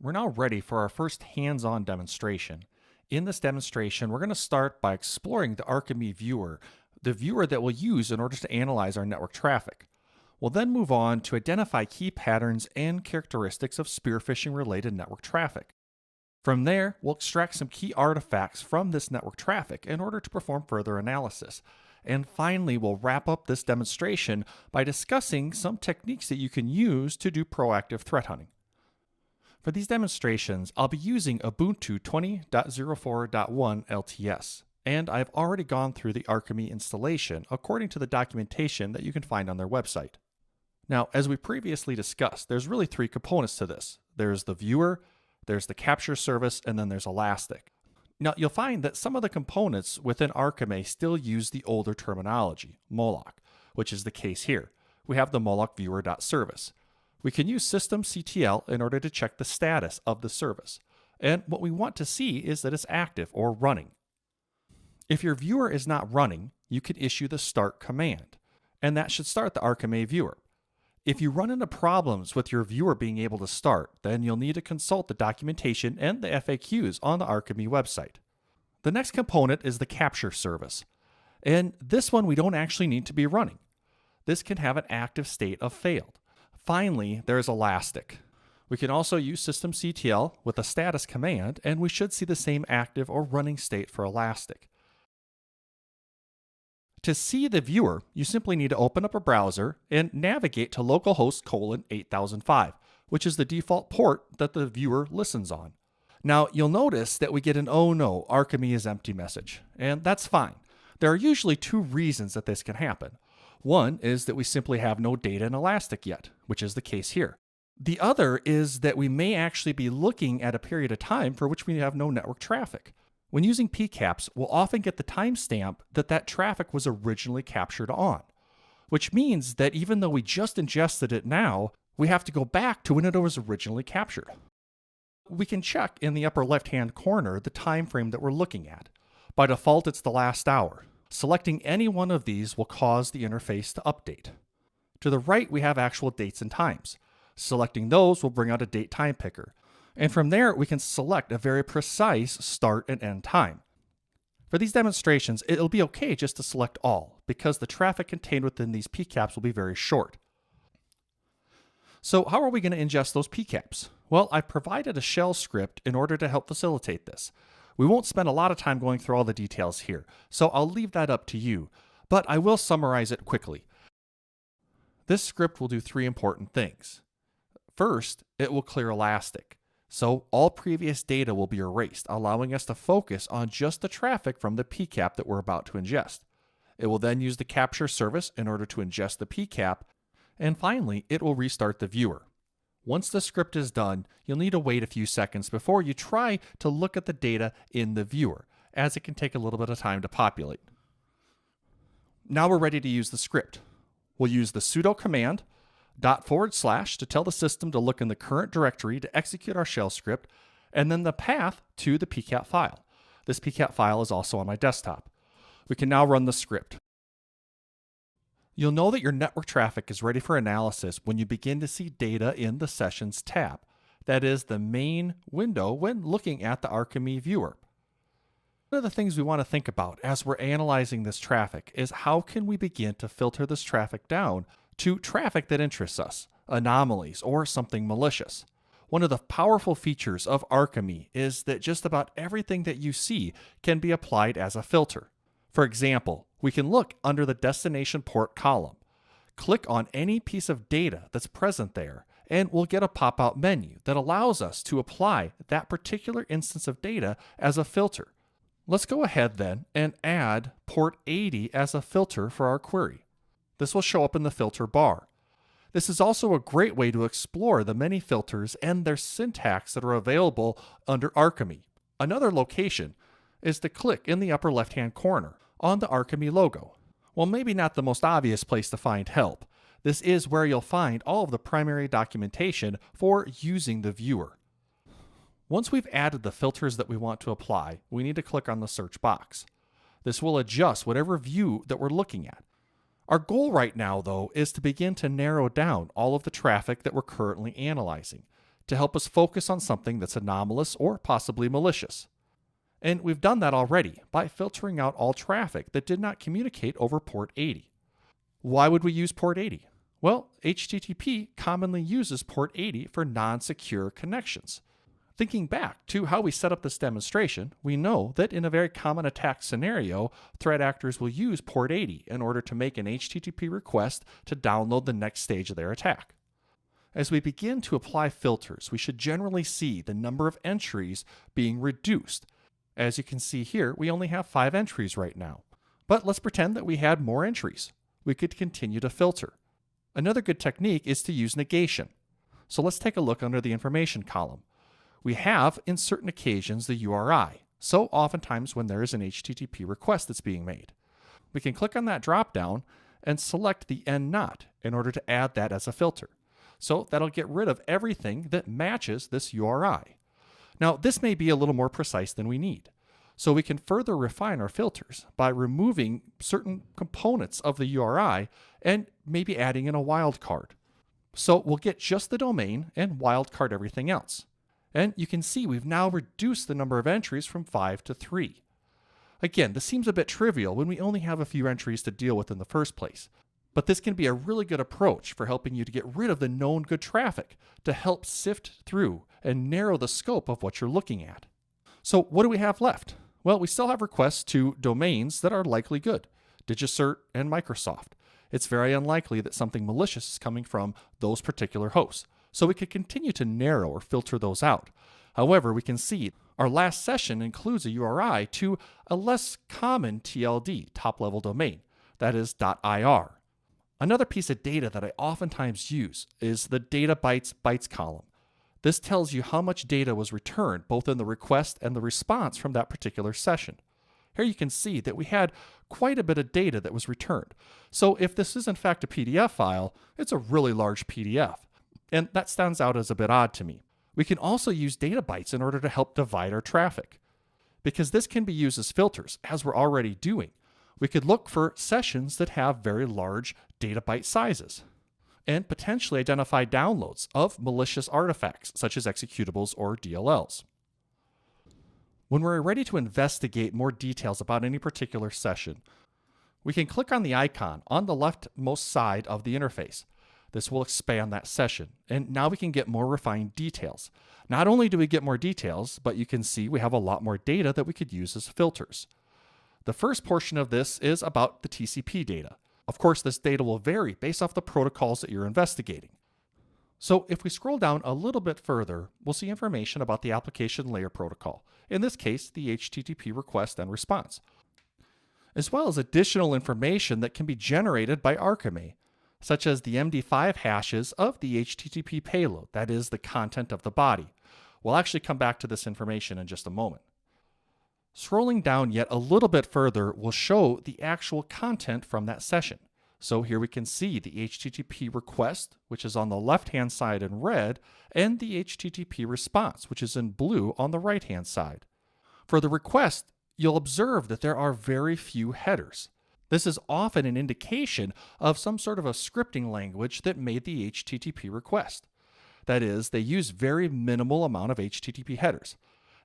We're now ready for our first hands-on demonstration. In this demonstration, we're going to start by exploring the Arkime viewer, the viewer that we'll use in order to analyze our network traffic. We'll then move on to identify key patterns and characteristics of spear phishing related network traffic. From there, we'll extract some key artifacts from this network traffic in order to perform further analysis. And finally, we'll wrap up this demonstration by discussing some techniques that you can use to do proactive threat hunting. For these demonstrations, I'll be using Ubuntu 20.04.1 LTS, and I've already gone through the Arkime installation according to the documentation that you can find on their website. Now, as we previously discussed, there's really three components to this. There's the viewer, there's the capture service, and then there's Elastic. Now, you'll find that some of the components within Arkime still use the older terminology, Moloch, which is the case here. We have the Moloch viewer.service. We can use systemctl in order to check the status of the service. And what we want to see is that it's active or running. If your viewer is not running, you can issue the start command, and that should start the Arkime viewer. If you run into problems with your viewer being able to start, then you'll need to consult the documentation and the FAQs on the Arkime website. The next component is the capture service, and this one we don't actually need to be running. This can have an active state of failed. Finally, there's Elastic. We can also use systemctl with a status command, and we should see the same active or running state for Elastic. To see the viewer, you simply need to open up a browser and navigate to localhost :8005, which is the default port that the viewer listens on. Now, you'll notice that we get an "Oh no, Arkime is empty" message, and that's fine. There are usually two reasons that this can happen. One is that we simply have no data in Elastic yet, which is the case here. The other is that we may actually be looking at a period of time for which we have no network traffic. When using PCAPs, we'll often get the timestamp that that traffic was originally captured on, which means that even though we just ingested it now, we have to go back to when it was originally captured. We can check in the upper left-hand corner the time frame that we're looking at. By default, it's the last hour. Selecting any one of these will cause the interface to update. To the right, we have actual dates and times. Selecting those will bring out a date time picker. And from there, we can select a very precise start and end time. For these demonstrations, it'll be okay just to select all, because the traffic contained within these PCAPs will be very short. So how are we going to ingest those PCAPs? Well, I've provided a shell script in order to help facilitate this. We won't spend a lot of time going through all the details here, so I'll leave that up to you, but I will summarize it quickly. This script will do three important things. First, it will clear Elastic. So all previous data will be erased, allowing us to focus on just the traffic from the PCAP that we're about to ingest. It will then use the capture service in order to ingest the PCAP, and finally, it will restart the viewer. Once the script is done, you'll need to wait a few seconds before you try to look at the data in the viewer, as it can take a little bit of time to populate. Now we're ready to use the script. We'll use the sudo command // to tell the system to look in the current directory to execute our shell script, and then the path to the PCAP file. This PCAP file is also on my desktop. We can now run the script. You'll know that your network traffic is ready for analysis when you begin to see data in the Sessions tab. That is the main window when looking at the Arkime viewer. One of the things we want to think about as we're analyzing this traffic is how can we begin to filter this traffic down to traffic that interests us, anomalies, or something malicious. One of the powerful features of Arkime is that just about everything that you see can be applied as a filter. For example, we can look under the destination port column, click on any piece of data that's present there, and we'll get a pop-out menu that allows us to apply that particular instance of data as a filter. Let's go ahead then and add port 80 as a filter for our query. This will show up in the filter bar. This is also a great way to explore the many filters and their syntax that are available under Arkime. Another location is to click in the upper left-hand corner on the Arkime logo. While maybe not the most obvious place to find help, this is where you'll find all of the primary documentation for using the viewer. Once we've added the filters that we want to apply, we need to click on the search box. This will adjust whatever view that we're looking at. Our goal right now, though, is to begin to narrow down all of the traffic that we're currently analyzing. to help us focus on something that's anomalous or possibly malicious. And we've done that already by filtering out all traffic that did not communicate over port 80. Why would we use port 80? Well, HTTP commonly uses port 80 for non-secure connections. Thinking back to how we set up this demonstration, we know that in a very common attack scenario, threat actors will use port 80 in order to make an HTTP request to download the next stage of their attack. As we begin to apply filters, we should generally see the number of entries being reduced. As you can see here, we only have 5 entries right now. But let's pretend that we had more entries. We could continue to filter. Another good technique is to use negation. So let's take a look under the information column. We have, in certain occasions, the URI. So oftentimes when there is an HTTP request that's being made. We can click on that drop-down and select the end not in order to add that as a filter. So that'll get rid of everything that matches this URI. Now, this may be a little more precise than we need. So we can further refine our filters by removing certain components of the URI and maybe adding in a wildcard. So we'll get just the domain and wildcard everything else. And you can see we've now reduced the number of entries from 5 to 3. Again, this seems a bit trivial when we only have a few entries to deal with in the first place. But this can be a really good approach for helping you to get rid of the known good traffic to help sift through and narrow the scope of what you're looking at. So what do we have left? Well, we still have requests to domains that are likely good, DigiCert and Microsoft. It's very unlikely that something malicious is coming from those particular hosts. So we could continue to narrow or filter those out. However, we can see our last session includes a URI to a less common TLD, top-level domain, that is .ir. Another piece of data that I oftentimes use is the data bytes column. This tells you how much data was returned, both in the request and the response from that particular session. Here you can see that we had quite a bit of data that was returned. So if this is in fact a PDF file, it's a really large PDF. And that stands out as a bit odd to me. We can also use data bytes in order to help divide our traffic. Because this can be used as filters, as we're already doing. We could look for sessions that have very large data byte sizes and potentially identify downloads of malicious artifacts such as executables or DLLs. When we're ready to investigate more details about any particular session, we can click on the icon on the leftmost side of the interface. This will expand that session, and now we can get more refined details. Not only do we get more details, but you can see we have a lot more data that we could use as filters. The first portion of this is about the TCP data. Of course, this data will vary based off the protocols that you're investigating. So if we scroll down a little bit further, we'll see information about the application layer protocol, in this case, the HTTP request and response, as well as additional information that can be generated by Arkime, such as the MD5 hashes of the HTTP payload, that is, the content of the body. We'll actually come back to this information in just a moment. Scrolling down yet a little bit further will show the actual content from that session. So here we can see the HTTP request, which is on the left-hand side in red, and the HTTP response, which is in blue on the right-hand side. For the request, you'll observe that there are very few headers. This is often an indication of some sort of a scripting language that made the HTTP request. That is, they use very minimal amount of HTTP headers.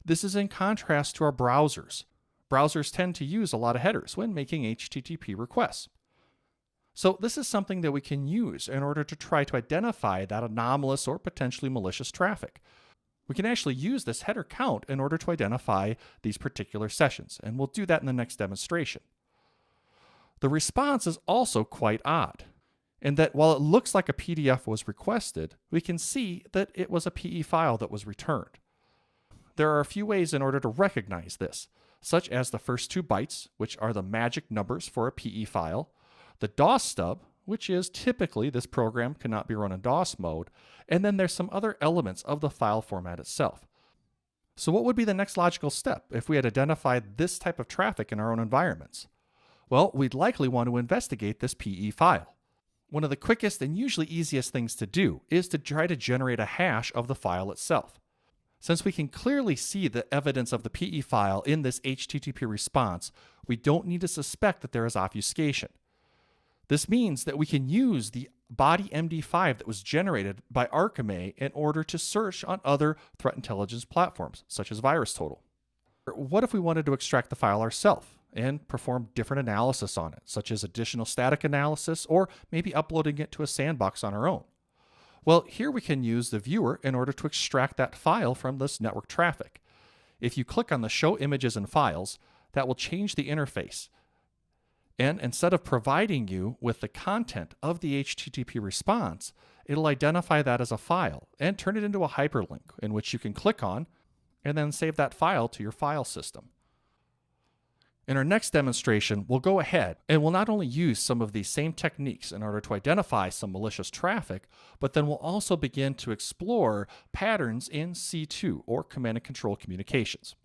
This is in contrast to our browsers. Browsers tend to use a lot of headers when making HTTP requests. So this is something that we can use in order to try to identify that anomalous or potentially malicious traffic. We can actually use this header count in order to identify these particular sessions, and we'll do that in the next demonstration. The response is also quite odd, in that while it looks like a PDF was requested, we can see that it was a PE file that was returned. There are a few ways in order to recognize this, such as the first 2 bytes, which are the magic numbers for a PE file, the DOS stub, which is typically this program cannot be run in DOS mode, and then there's some other elements of the file format itself. So what would be the next logical step if we had identified this type of traffic in our own environments? Well, we'd likely want to investigate this PE file. One of the quickest and usually easiest things to do is to try to generate a hash of the file itself. Since we can clearly see the evidence of the PE file in this HTTP response, we don't need to suspect that there is obfuscation. This means that we can use the body MD5 that was generated by Arkime in order to search on other threat intelligence platforms, such as VirusTotal. What if we wanted to extract the file ourselves and perform different analysis on it, such as additional static analysis or maybe uploading it to a sandbox on our own? Well, here we can use the viewer in order to extract that file from this network traffic. If you click on the Show Images and Files, that will change the interface. And instead of providing you with the content of the HTTP response, it'll identify that as a file and turn it into a hyperlink in which you can click on and then save that file to your file system. In our next demonstration, we'll go ahead and we'll not only use some of these same techniques in order to identify some malicious traffic, but then we'll also begin to explore patterns in C2 or command and control communications.